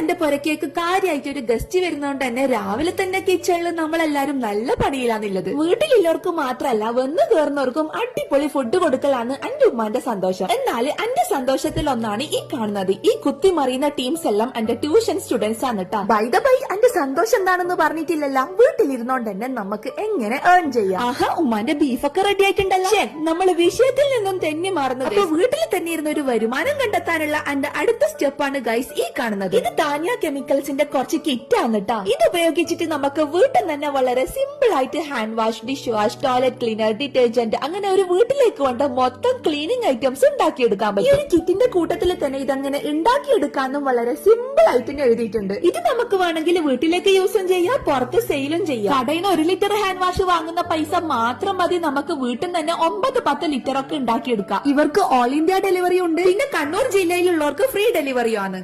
എന്റെ പുരക്കേക്ക് കാര്യമായിട്ട് ഒരു ഗസ്റ്റ് വരുന്നോണ്ട് തന്നെ രാവിലെ തന്നെ കിച്ചണിൽ നമ്മളെല്ലാരും നല്ല പണിയിലാന്നുള്ളത്. വീട്ടിലുള്ളവർക്ക് മാത്രല്ല വന്ന് കയറുന്നവർക്കും അടിപൊളി ഫുഡ് കൊടുക്കലാണ് എന്റെ ഉമ്മാന്റെ സന്തോഷം. എന്നാൽ എന്റെ സന്തോഷത്തിൽ ഒന്നാണ് ഈ കാണുന്നത്. ഈ കുത്തിമറിയുന്ന ടീംസ് എല്ലാം എന്റെ ട്യൂഷൻ സ്റ്റുഡൻസ് ആണ് കേട്ടോ. ബൈ ദ ബൈ എന്റെ സന്തോഷം എന്താണെന്ന് പറഞ്ഞിട്ടില്ലല്ലോ. വീട്ടിലിരുന്നോണ്ട് തന്നെ നമുക്ക് എങ്ങനെ ഏൺ ചെയ്യാം. ആഹാ, ഉമ്മാന്റെ ബീഫൊക്കെ റെഡി ആയിട്ടുണ്ടല്ലോ. നമ്മൾ വിഷയത്തിൽ നിന്നും തെന്നി മാറുന്നത്. അപ്പൊ വീട്ടിൽ തന്നെ ഇരുന്ന ഒരു വരുമാനം കണ്ടെത്താനുള്ള എന്റെ അടുത്ത സ്റ്റെപ്പാണ് ഗൈസ് ഈ കാണുന്നത്. ഇത് താനിയ കെമിക്കൽസിന്റെ കുറച്ച് കിറ്റ് ആണ് കേട്ടോ. ഇത് ഉപയോഗിച്ചിട്ട് നമുക്ക് വീട്ടിൽ തന്നെ വളരെ സിമ്പിൾ ആയിട്ട് hand wash, dish wash, toilet cleaner, detergent അങ്ങനെ ഒരു വീട്ടിലേക്ക് വേണ്ട മൊത്തം ക്ലീനിങ് ഐറ്റംസ് ഉണ്ടാക്കിയെടുക്കാൻ പറ്റും. ഈ ഒരു കിറ്റിന്റെ കൂട്ടത്തിൽ തന്നെ ഇതങ്ങനെ ഉണ്ടാക്കിയെടുക്കാനും വളരെ സിമ്പിൾ ആയിട്ട് എഴുതിയിട്ടുണ്ട്. ഇത് നമുക്ക് വേണമെങ്കിൽ വീട്ടിലേക്ക് യൂസും ചെയ്യാം, പുറത്ത് സെയിലും ചെയ്യാം. കടയിൽ നിന്ന് 1 ലിറ്റർ ഹാൻഡ് വാഷ് വാങ്ങുന്ന പൈസ മാത്രം മതി നമുക്ക് വീട്ടിൽ തന്നെ 9-10 ലിറ്റർ ഒക്കെ ഉണ്ടാക്കിയെടുക്കാം. ഇവർക്ക് ഓൾ ഇന്ത്യ ഡെലിവറി ഉണ്ട്. പിന്നെ കണ്ണൂർ ജില്ലയിലുള്ളവർക്ക് ഫ്രീ ഡെലിവറിയാണ്.